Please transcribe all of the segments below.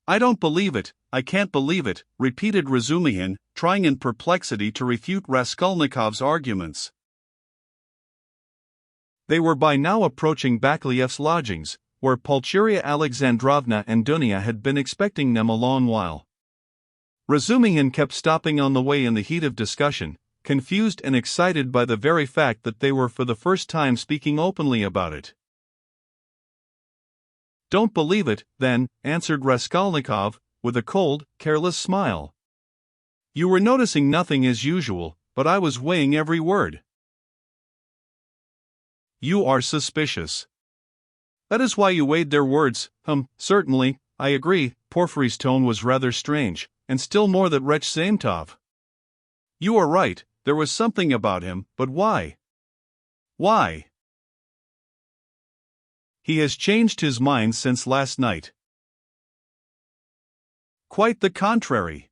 I don't believe it, I can't believe it, repeated Razumihin, trying in perplexity to refute Raskolnikov's arguments. They were by now approaching Bakliev's lodgings, where Pulcheria Alexandrovna and Dunya had been expecting them a long while. Razumihin kept stopping on the way in the heat of discussion, confused and excited by the very fact that they were for the first time speaking openly about it. "Don't believe it, then," answered Raskolnikov, with a cold, careless smile. "You were noticing nothing as usual, but I was weighing every word." "You are suspicious. That is why you weighed their words." Certainly, I agree." Porfiry's tone was rather strange, and still more that wretch Zametov. "You are right, there was something about him, but why? Why? He has changed his mind since last night." "Quite the contrary.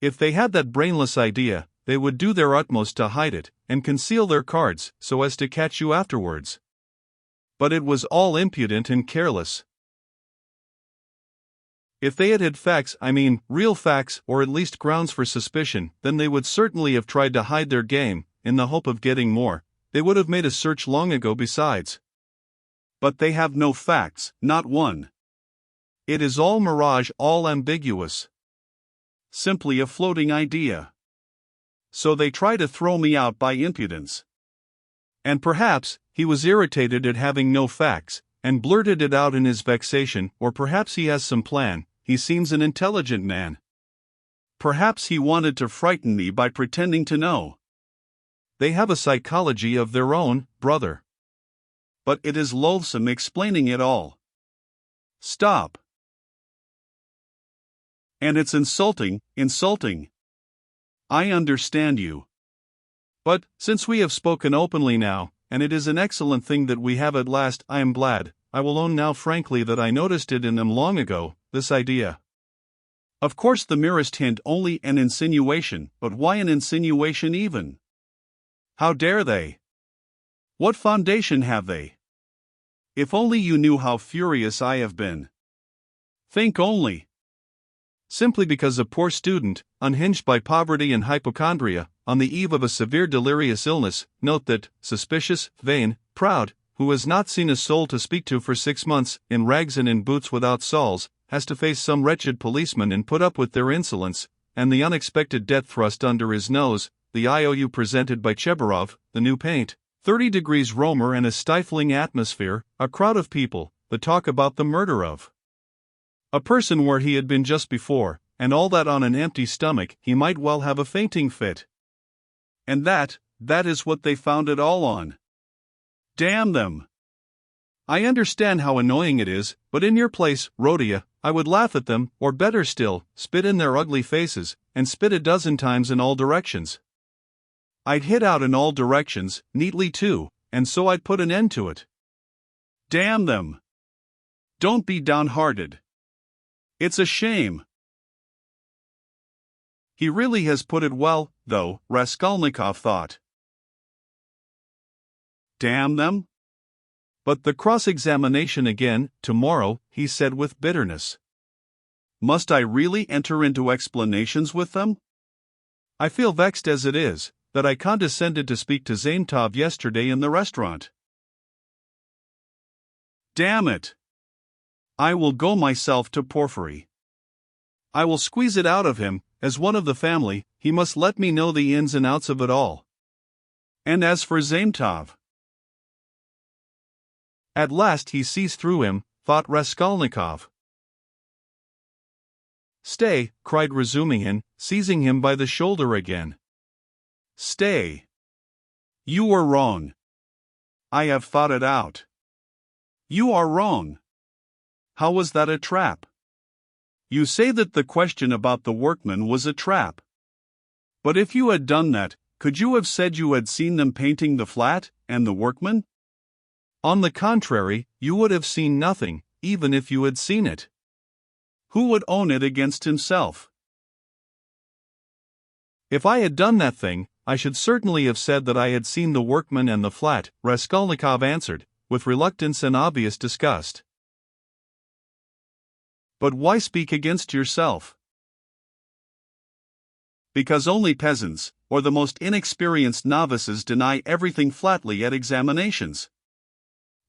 If they had that brainless idea, they would do their utmost to hide it, and conceal their cards, so as to catch you afterwards. But it was all impudent and careless. If they had had facts, real facts, or at least grounds for suspicion, then they would certainly have tried to hide their game, in the hope of getting more. They would have made a search long ago besides. But they have no facts, not one. It is all mirage, all ambiguous. Simply a floating idea. So they try to throw me out by impudence." And perhaps he was irritated at having no facts, and blurted it out in his vexation, or perhaps he has some plan. He seems an intelligent man. Perhaps he wanted to frighten me by pretending to know. They have a psychology of their own, brother. But it is loathsome explaining it all. Stop. And it's insulting. I understand you. But, since we have spoken openly now, and it is an excellent thing that we have at last, I am glad. I will own now frankly that I noticed it in them long ago, this idea. Of course the merest hint, only an insinuation, but why an insinuation even? How dare they? What foundation have they? If only you knew how furious I have been. Think only. Simply because a poor student, unhinged by poverty and hypochondria, on the eve of a severe delirious illness, note that, suspicious, vain, proud, who has not seen a soul to speak to for 6 months, in rags and in boots without soles, has to face some wretched policeman and put up with their insolence, and the unexpected debt thrust under his nose, the IOU presented by Chebarov, the new paint, 30 degrees Romer and a stifling atmosphere, a crowd of people, the talk about the murder of a person where he had been just before, and all that on an empty stomach. He might well have a fainting fit. And that is what they found it all on. Damn them! I understand how annoying it is, but in your place, Rodia, I would laugh at them, or better still, spit in their ugly faces, and spit a dozen times in all directions. I'd hit out in all directions, neatly too, and so I'd put an end to it. Damn them! Don't be downhearted. It's a shame. He really has put it well, though, Raskolnikov thought. Damn them! But the cross-examination again, tomorrow, he said with bitterness. Must I really enter into explanations with them? I feel vexed as it is, that I condescended to speak to Zametov yesterday in the restaurant. Damn it! I will go myself to Porfiry. I will squeeze it out of him. As one of the family, he must let me know the ins and outs of it all. And as for Zametov... At last he sees through him, thought Raskolnikov. Stay, cried Razumihin, seizing him by the shoulder again. Stay. You were wrong. I have thought it out. You are wrong. How was that a trap? You say that the question about the workmen was a trap. But if you had done that, could you have said you had seen them painting the flat, and the workmen? On the contrary, you would have seen nothing, even if you had seen it. Who would own it against himself? If I had done that thing, I should certainly have said that I had seen the workmen and the flat, Raskolnikov answered, with reluctance and obvious disgust. But why speak against yourself? Because only peasants, or the most inexperienced novices, deny everything flatly at examinations.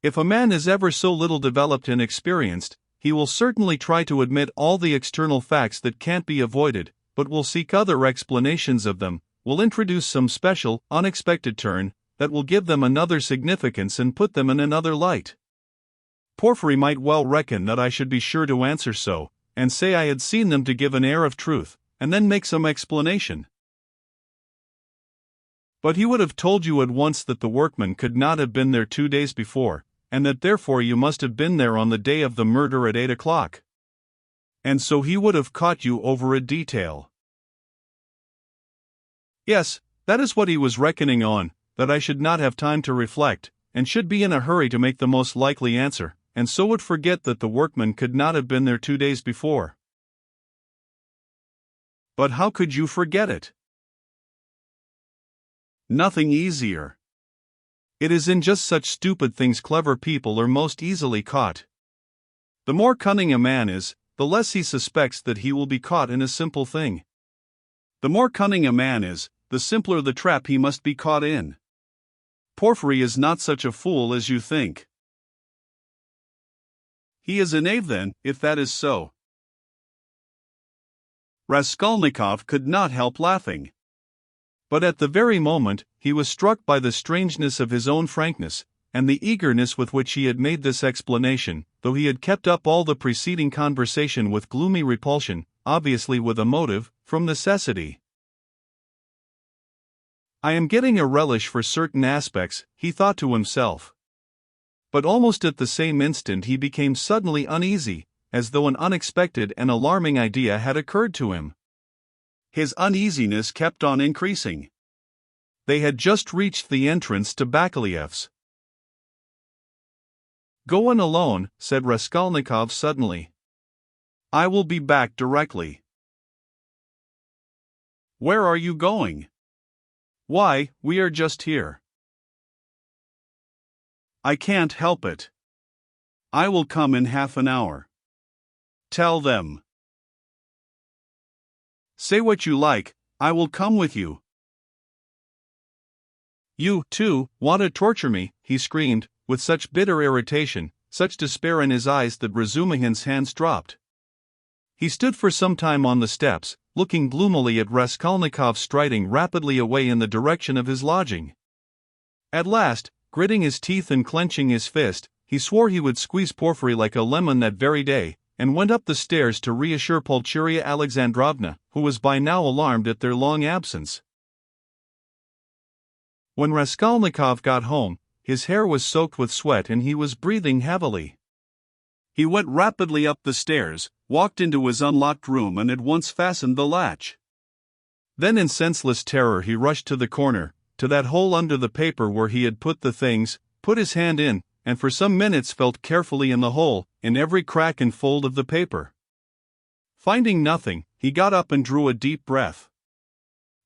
If a man is ever so little developed and experienced, he will certainly try to admit all the external facts that can't be avoided, but will seek other explanations of them, will introduce some special, unexpected turn, that will give them another significance and put them in another light. Porphyry might well reckon that I should be sure to answer so, and say I had seen them to give an air of truth, and then make some explanation. But he would have told you at once that the workman could not have been there 2 days before, and that therefore you must have been there on the day of the murder at 8 o'clock. And so he would have caught you over a detail. Yes, that is what he was reckoning on, that I should not have time to reflect, and should be in a hurry to make the most likely answer, and so would forget that the workman could not have been there 2 days before. But how could you forget it? Nothing easier. It is in just such stupid things clever people are most easily caught. The more cunning a man is, the less he suspects that he will be caught in a simple thing. The more cunning a man is, the simpler the trap he must be caught in. Porphyry is not such a fool as you think. He is a knave then, if that is so. Raskolnikov could not help laughing. But at the very moment, he was struck by the strangeness of his own frankness, and the eagerness with which he had made this explanation, though he had kept up all the preceding conversation with gloomy repulsion, obviously with a motive, from necessity. I am getting a relish for certain aspects, he thought to himself. But almost at the same instant he became suddenly uneasy, as though an unexpected and alarming idea had occurred to him. His uneasiness kept on increasing. They had just reached the entrance to Bakaleyev's. "Go in alone," said Raskolnikov suddenly. "I will be back directly." "Where are you going?" "Why, we are just here." "I can't help it. I will come in half an hour." "Tell them." "Say what you like, I will come with you." "You, too, want to torture me," he screamed, with such bitter irritation, such despair in his eyes that Razumihin's hands dropped. He stood for some time on the steps, looking gloomily at Raskolnikov striding rapidly away in the direction of his lodging. At last, gritting his teeth and clenching his fist, he swore he would squeeze Porphyry like a lemon that very day, and went up the stairs to reassure Pulcheria Alexandrovna, who was by now alarmed at their long absence. When Raskolnikov got home, his hair was soaked with sweat and he was breathing heavily. He went rapidly up the stairs, walked into his unlocked room and at once fastened the latch. Then in senseless terror he rushed to the corner, to that hole under the paper where he had put the things, put his hand in, and for some minutes felt carefully in the hole, in every crack and fold of the paper. Finding nothing, he got up and drew a deep breath.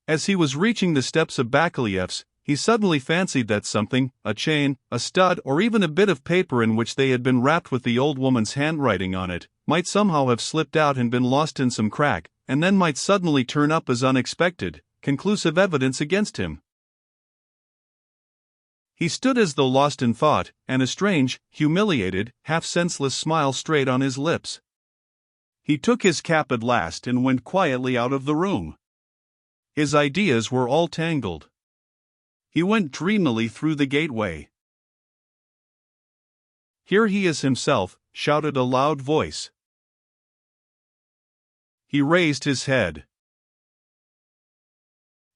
As he was reaching the steps of Bakaleyev's, he suddenly fancied that something, a chain, a stud, or even a bit of paper in which they had been wrapped with the old woman's handwriting on it, might somehow have slipped out and been lost in some crack, and then might suddenly turn up as unexpected, conclusive evidence against him. He stood as though lost in thought, and a strange, humiliated, half-senseless smile strayed on his lips. He took his cap at last and went quietly out of the room. His ideas were all tangled. He went dreamily through the gateway. "Here he is himself," shouted a loud voice. He raised his head.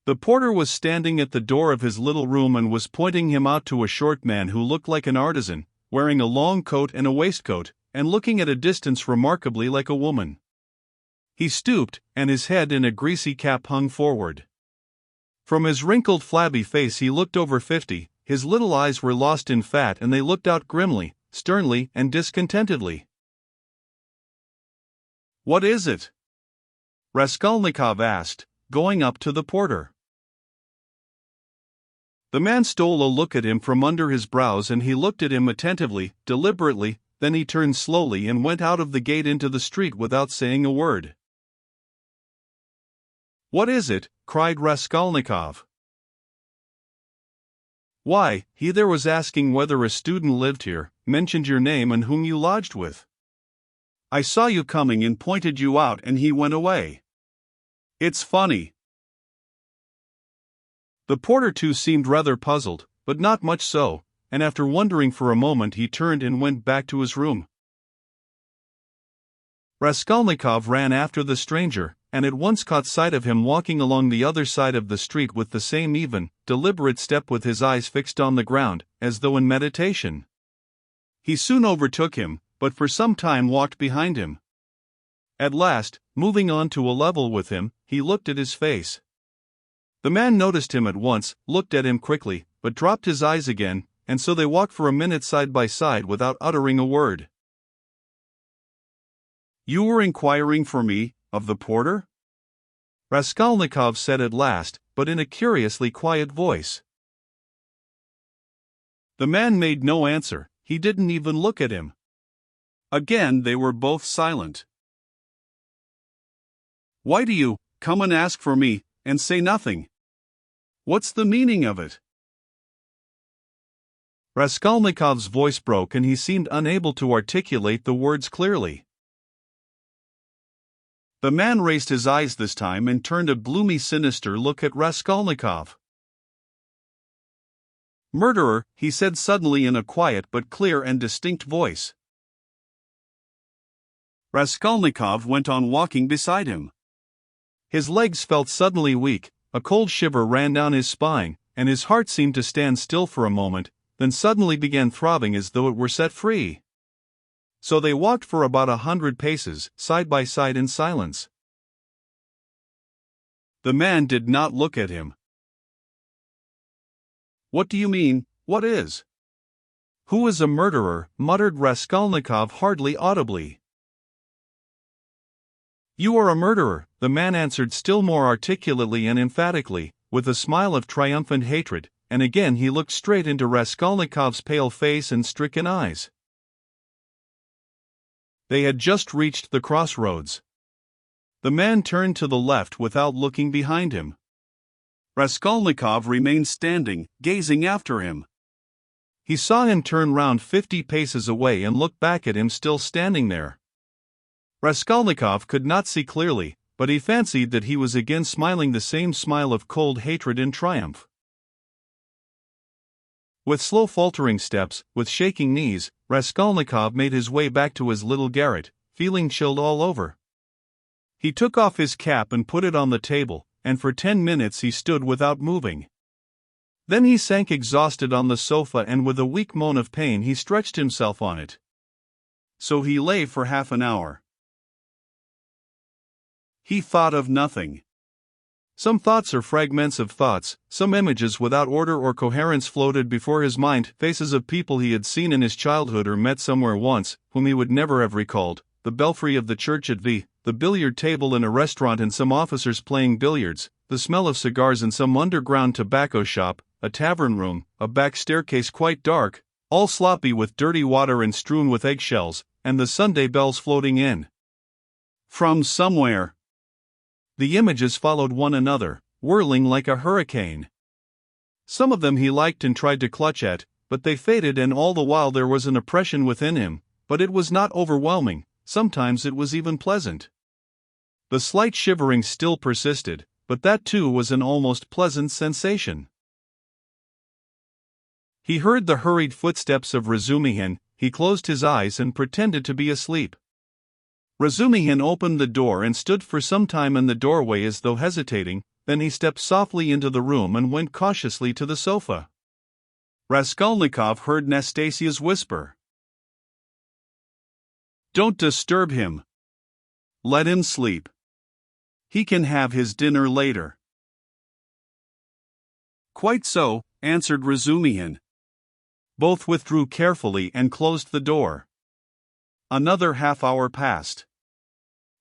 The porter was standing at the door of his little room and was pointing him out to a short man who looked like an artisan, wearing a long coat and a waistcoat, and looking at a distance remarkably like a woman. He stooped, and his head in a greasy cap hung forward. From his wrinkled flabby face he looked over 50, his little eyes were lost in fat and they looked out grimly, sternly and discontentedly. "What is it?" Raskolnikov asked, going up to the porter. The man stole a look at him from under his brows and he looked at him attentively, deliberately, then he turned slowly and went out of the gate into the street without saying a word. "What is it?" cried Raskolnikov. "Why, he there was asking whether a student lived here, mentioned your name and whom you lodged with. I saw you coming and pointed you out and he went away. It's funny." The porter too seemed rather puzzled, but not much so, and after wondering for a moment he turned and went back to his room. Raskolnikov ran after the stranger, and at once caught sight of him walking along the other side of the street with the same even, deliberate step with his eyes fixed on the ground, as though in meditation. He soon overtook him, but for some time walked behind him. At last, moving on to a level with him, he looked at his face. The man noticed him at once, looked at him quickly, but dropped his eyes again, and so they walked for a minute side by side without uttering a word. "You were inquiring for me, of the porter?" Raskolnikov said at last, but in a curiously quiet voice. The man made no answer, he didn't even look at him. Again they were both silent. "Why do you come and ask for me, and say nothing? What's the meaning of it?" Raskolnikov's voice broke and he seemed unable to articulate the words clearly. The man raised his eyes this time and turned a gloomy, sinister look at Raskolnikov. "Murderer," he said suddenly in a quiet but clear and distinct voice. Raskolnikov went on walking beside him. His legs felt suddenly weak, a cold shiver ran down his spine, and his heart seemed to stand still for a moment, then suddenly began throbbing as though it were set free. So they walked for about 100 paces, side by side in silence. The man did not look at him. "What do you mean, what is?" "Who is a murderer?" muttered Raskolnikov hardly audibly. "You are a murderer," the man answered still more articulately and emphatically, with a smile of triumphant hatred, and again he looked straight into Raskolnikov's pale face and stricken eyes. They had just reached the crossroads. The man turned to the left without looking behind him. Raskolnikov remained standing, gazing after him. He saw him turn round 50 paces away and look back at him still standing there. Raskolnikov could not see clearly, but he fancied that he was again smiling the same smile of cold hatred and triumph. With slow faltering steps, with shaking knees, Raskolnikov made his way back to his little garret, feeling chilled all over. He took off his cap and put it on the table, and for 10 minutes he stood without moving. Then he sank exhausted on the sofa and with a weak moan of pain he stretched himself on it. So he lay for half an hour. He thought of nothing. Some thoughts are fragments of thoughts, some images without order or coherence floated before his mind, faces of people he had seen in his childhood or met somewhere once, whom he would never have recalled, the belfry of the church at V, the billiard table in a restaurant and some officers playing billiards, the smell of cigars in some underground tobacco shop, a tavern room, a back staircase quite dark, all sloppy with dirty water and strewn with eggshells, and the Sunday bells floating in from somewhere. The images followed one another, whirling like a hurricane. Some of them he liked and tried to clutch at, but they faded, and all the while there was an oppression within him, but it was not overwhelming, sometimes it was even pleasant. The slight shivering still persisted, but that too was an almost pleasant sensation. He heard the hurried footsteps of Razumihin, he closed his eyes and pretended to be asleep. Razumihin opened the door and stood for some time in the doorway as though hesitating, then he stepped softly into the room and went cautiously to the sofa. Raskolnikov heard Nastasia's whisper. "Don't disturb him. Let him sleep. He can have his dinner later." "Quite so," answered Razumihin. Both withdrew carefully and closed the door. Another half-hour passed.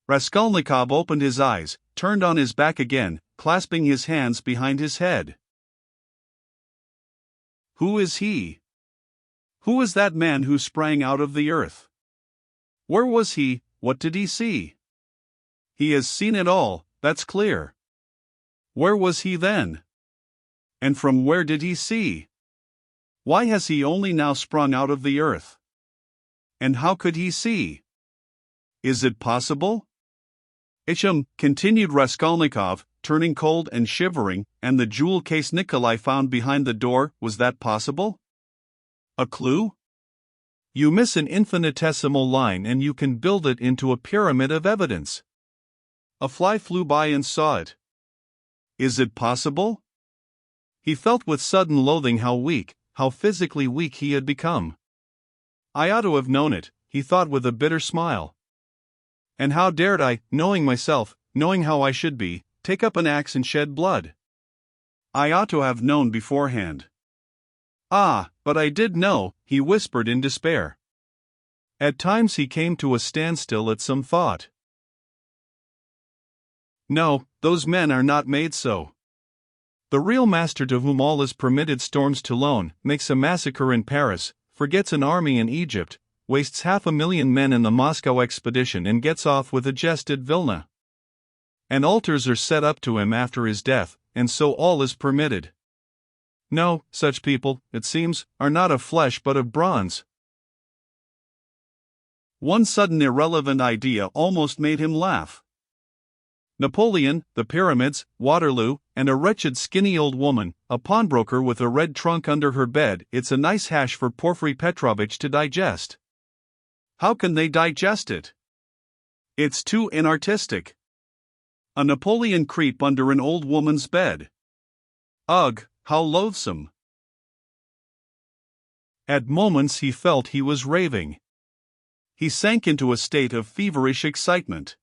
Raskolnikov opened his eyes, turned on his back again, clasping his hands behind his head. "Who is he? Who is that man who sprang out of the earth? Where was he? What did he see? He has seen it all, that's clear. Where was he then? And from where did he see? Why has he only now sprung out of the earth? And how could he see? Is it possible? Continued Raskolnikov, turning cold and shivering, and the jewel case Nikolai found behind the door, was that possible? A clue? You miss an infinitesimal line and you can build it into a pyramid of evidence. A fly flew by and saw it. Is it possible? He felt with sudden loathing how weak, how physically weak he had become. I ought to have known it, he thought with a bitter smile. And how dared I, knowing myself, knowing how I should be, take up an axe and shed blood? I ought to have known beforehand. Ah, but I did know, he whispered in despair. At times he came to a standstill at some thought. No, those men are not made so. The real master to whom all is permitted storms Toulon, makes a massacre in Paris, forgets an army in Egypt, wastes 500,000 men in the Moscow expedition and gets off with a jest at Vilna. And altars are set up to him after his death, and so all is permitted. No, such people, it seems, are not of flesh but of bronze. One sudden irrelevant idea almost made him laugh. Napoleon, the pyramids, Waterloo, and a wretched skinny old woman, a pawnbroker with a red trunk under her bed, it's a nice hash for Porfiry Petrovitch to digest. How can they digest it? It's too inartistic. A Napoleon creep under an old woman's bed. Ugh, how loathsome. At moments he felt he was raving. He sank into a state of feverish excitement.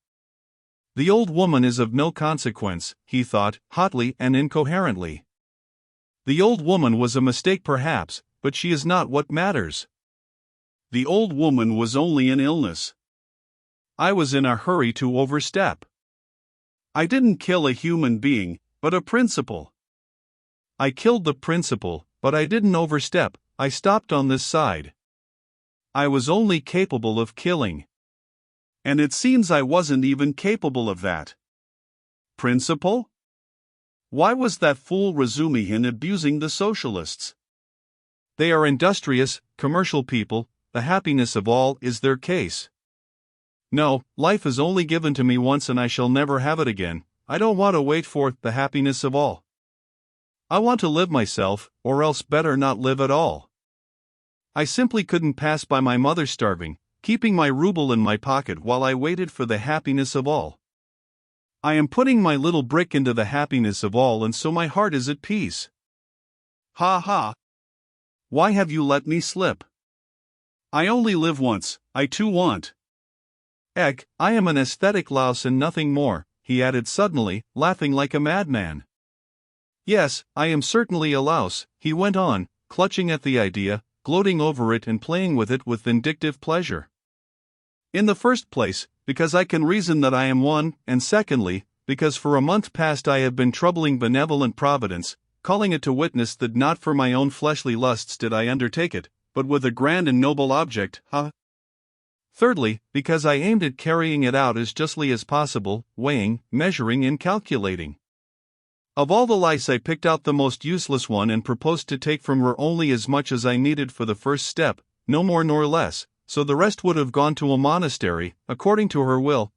The old woman is of no consequence, he thought, hotly and incoherently. The old woman was a mistake perhaps, but she is not what matters. The old woman was only an illness. I was in a hurry to overstep. I didn't kill a human being, but a principle. I killed the principle, but I didn't overstep, I stopped on this side. I was only capable of killing. And it seems I wasn't even capable of that. Principle? Why was that fool Razumihin abusing the socialists? They are industrious, commercial people, the happiness of all is their case. No, life is only given to me once and I shall never have it again. I don't want to wait for the happiness of all. I want to live myself, or else better not live at all. I simply couldn't pass by my mother starving, keeping my ruble in my pocket while I waited for the happiness of all. I am putting my little brick into the happiness of all and so my heart is at peace. Ha ha! Why have you let me slip? I only live once, I too want. Eck, I am an aesthetic louse and nothing more, he added suddenly, laughing like a madman. Yes, I am certainly a louse, he went on, clutching at the idea, gloating over it and playing with it with vindictive pleasure. In the first place, because I can reason that I am one, and secondly, because for a month past I have been troubling benevolent Providence, calling it to witness that not for my own fleshly lusts did I undertake it, but with a grand and noble object, Thirdly, because I aimed at carrying it out as justly as possible, weighing, measuring and calculating. Of all the lice I picked out the most useless one and proposed to take from her only as much as I needed for the first step, no more nor less, so the rest would have gone to a monastery, according to her will,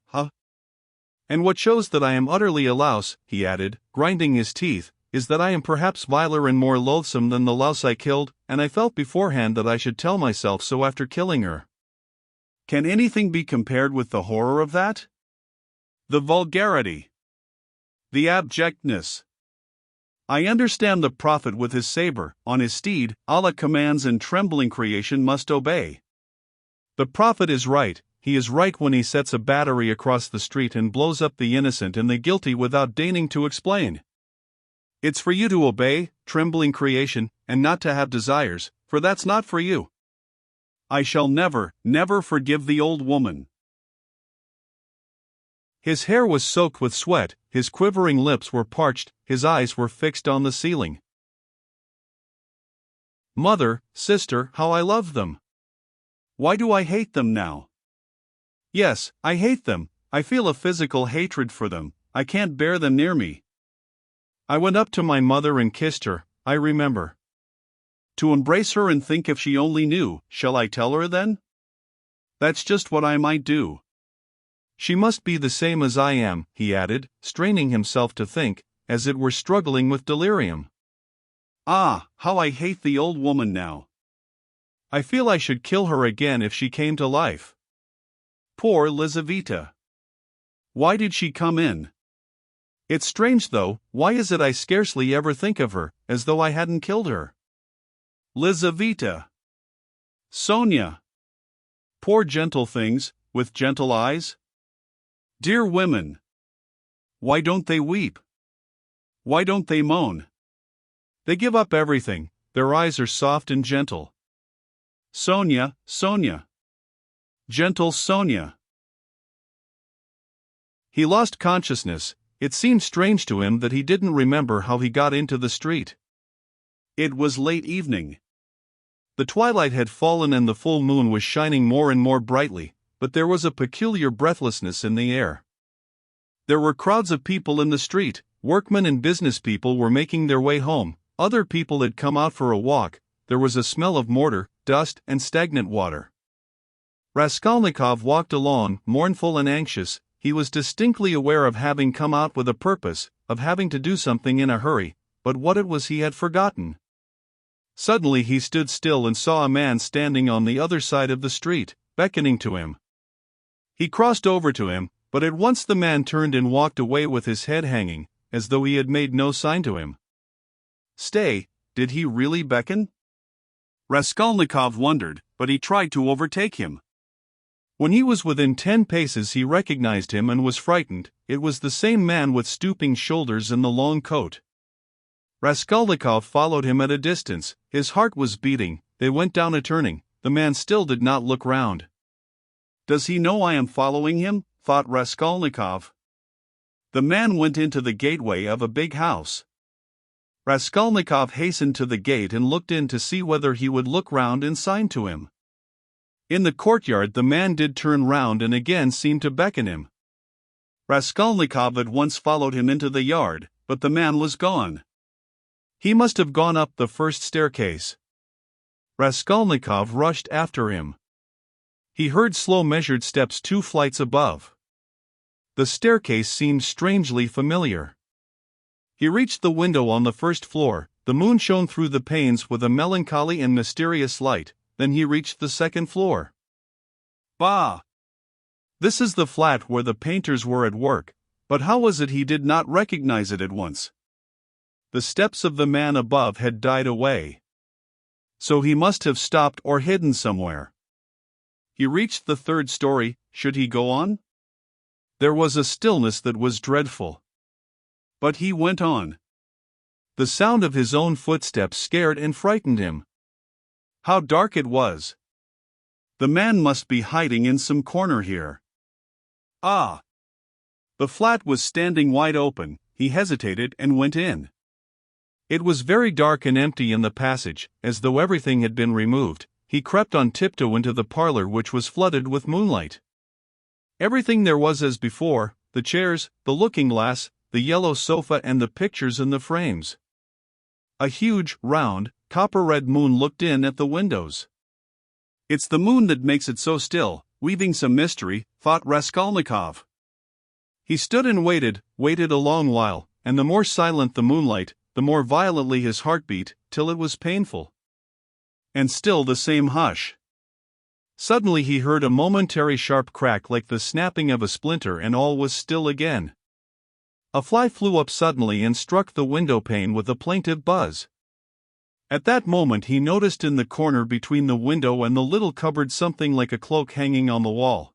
And what shows that I am utterly a louse, he added, grinding his teeth, is that I am perhaps viler and more loathsome than the louse I killed, and I felt beforehand that I should tell myself so after killing her. Can anything be compared with the horror of that? The vulgarity. The abjectness. I understand the prophet with his saber, on his steed, Allah commands and trembling creation must obey. The prophet is right, he is right when he sets a battery across the street and blows up the innocent and the guilty without deigning to explain. It's for you to obey, trembling creation, and not to have desires, for that's not for you. I shall never, never forgive the old woman. His hair was soaked with sweat, his quivering lips were parched, his eyes were fixed on the ceiling. Mother, sister, how I love them! Why do I hate them now? Yes, I hate them. I feel a physical hatred for them. I can't bear them near me. I went up to my mother and kissed her, I remember. To embrace her and think if she only knew, shall I tell her then? That's just what I might do. She must be the same as I am, he added, straining himself to think, as it were struggling with delirium. Ah, how I hate the old woman now. I feel I should kill her again if she came to life. Poor Lizaveta. Why did she come in? It's strange though, why is it I scarcely ever think of her, as though I hadn't killed her? Lizaveta. Sonia. Poor gentle things, with gentle eyes. Dear women. Why don't they weep? Why don't they moan? They give up everything, their eyes are soft and gentle. Sonia, Sonia. Gentle Sonia. He lost consciousness. It seemed strange to him that he didn't remember how he got into the street. It was late evening. The twilight had fallen and the full moon was shining more and more brightly, but there was a peculiar breathlessness in the air. There were crowds of people in the street. Workmen and business people were making their way home, other people had come out for a walk. There was a smell of mortar, dust, and stagnant water. Raskolnikov walked along, mournful and anxious. He was distinctly aware of having come out with a purpose, of having to do something in a hurry, but what it was he had forgotten. Suddenly he stood still and saw a man standing on the other side of the street, beckoning to him. He crossed over to him, but at once the man turned and walked away with his head hanging, as though he had made no sign to him. Stay, did he really beckon? Raskolnikov wondered, but he tried to overtake him. When he was within 10 paces he recognized him and was frightened. It was the same man with stooping shoulders and the long coat. Raskolnikov followed him at a distance, his heart was beating. They went down a turning, the man still did not look round. Does he know I am following him? Thought Raskolnikov. The man went into the gateway of a big house. Raskolnikov hastened to the gate and looked in to see whether he would look round and sign to him. In the courtyard the man did turn round and again seemed to beckon him. Raskolnikov at once followed him into the yard, but the man was gone. He must have gone up the first staircase. Raskolnikov rushed after him. He heard slow measured steps 2 flights above. The staircase seemed strangely familiar. He reached the window on the first floor. The moon shone through the panes with a melancholy and mysterious light. Then he reached the second floor. Bah! This is the flat where the painters were at work, but how was it he did not recognize it at once? The steps of the man above had died away. So he must have stopped or hidden somewhere. He reached the 3rd story. Should he go on? There was a stillness that was dreadful. But he went on. The sound of his own footsteps scared and frightened him. How dark it was! The man must be hiding in some corner here. Ah! The flat was standing wide open. He hesitated and went in. It was very dark and empty in the passage, as though everything had been removed. He crept on tiptoe into the parlor which was flooded with moonlight. Everything there was as before, the chairs, the looking-glass, the yellow sofa and the pictures in the frames. A huge, round, copper-red moon looked in at the windows. It's the moon that makes it so still, weaving some mystery, thought Raskolnikov. He stood and waited a long while, and the more silent the moonlight, the more violently his heart beat, till it was painful. And still the same hush. Suddenly he heard a momentary sharp crack like the snapping of a splinter and all was still again. A fly flew up suddenly and struck the window pane with a plaintive buzz. At that moment he noticed in the corner between the window and the little cupboard something like a cloak hanging on the wall.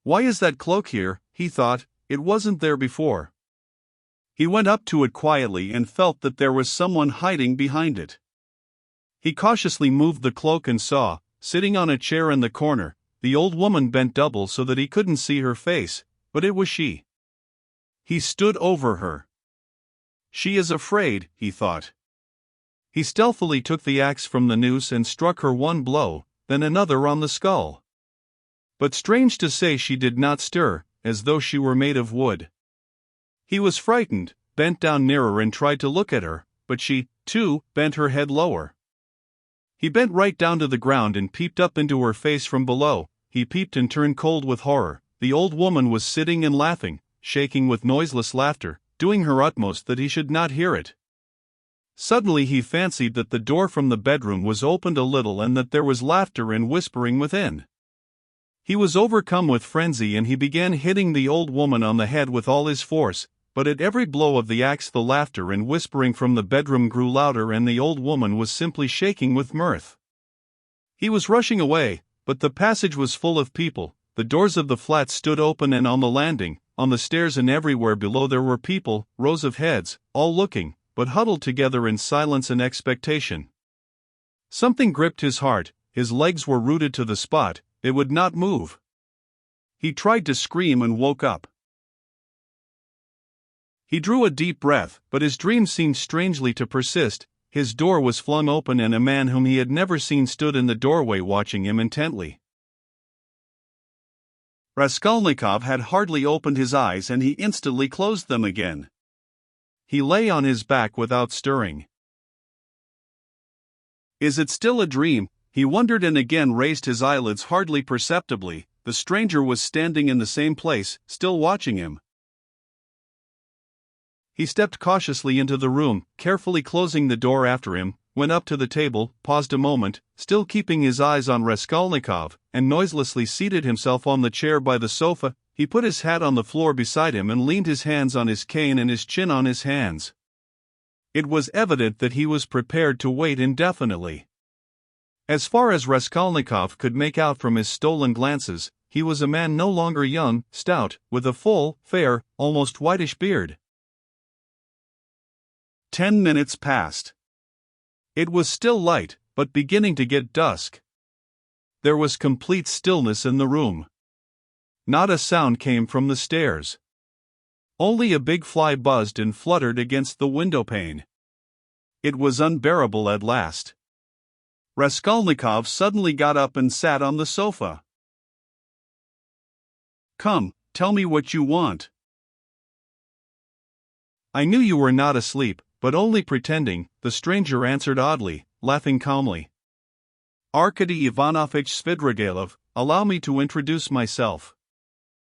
Why is that cloak here? He thought, it wasn't there before. He went up to it quietly and felt that there was someone hiding behind it. He cautiously moved the cloak and saw, sitting on a chair in the corner, the old woman bent double so that he couldn't see her face, but it was she. He stood over her. She is afraid, he thought. He stealthily took the axe from the noose and struck her one blow, then another on the skull. But strange to say, she did not stir, as though she were made of wood. He was frightened, bent down nearer and tried to look at her, but she, too, bent her head lower. He bent right down to the ground and peeped up into her face from below. He peeped and turned cold with horror. The old woman was sitting and laughing, shaking with noiseless laughter, doing her utmost that he should not hear it. Suddenly he fancied that the door from the bedroom was opened a little and that there was laughter and whispering within. He was overcome with frenzy and he began hitting the old woman on the head with all his force, but at every blow of the axe the laughter and whispering from the bedroom grew louder and the old woman was simply shaking with mirth. He was rushing away, but the passage was full of people. The doors of the flat stood open, and on the landing, on the stairs and everywhere below there were people, rows of heads, all looking, but huddled together in silence and expectation. Something gripped his heart, his legs were rooted to the spot, they would not move. He tried to scream and woke up. He drew a deep breath, but his dream seemed strangely to persist. His door was flung open and a man whom he had never seen stood in the doorway watching him intently. Raskolnikov had hardly opened his eyes and he instantly closed them again. He lay on his back without stirring. Is it still a dream? He wondered and again raised his eyelids hardly perceptibly. The stranger was standing in the same place, still watching him. He stepped cautiously into the room, carefully closing the door after him, went up to the table, paused a moment, still keeping his eyes on Raskolnikov, and noiselessly seated himself on the chair by the sofa. He put his hat on the floor beside him and leaned his hands on his cane and his chin on his hands. It was evident that he was prepared to wait indefinitely. As far as Raskolnikov could make out from his stolen glances, he was a man no longer young, stout, with a full, fair, almost whitish beard. 10 minutes passed. It was still light, but beginning to get dusk. There was complete stillness in the room. Not a sound came from the stairs. Only a big fly buzzed and fluttered against the windowpane. It was unbearable at last. Raskolnikov suddenly got up and sat on the sofa. "Come, tell me what you want." "I knew you were not asleep, but only pretending," the stranger answered oddly, laughing calmly. "Arkady Ivanovich Svidrigailov, allow me to introduce myself."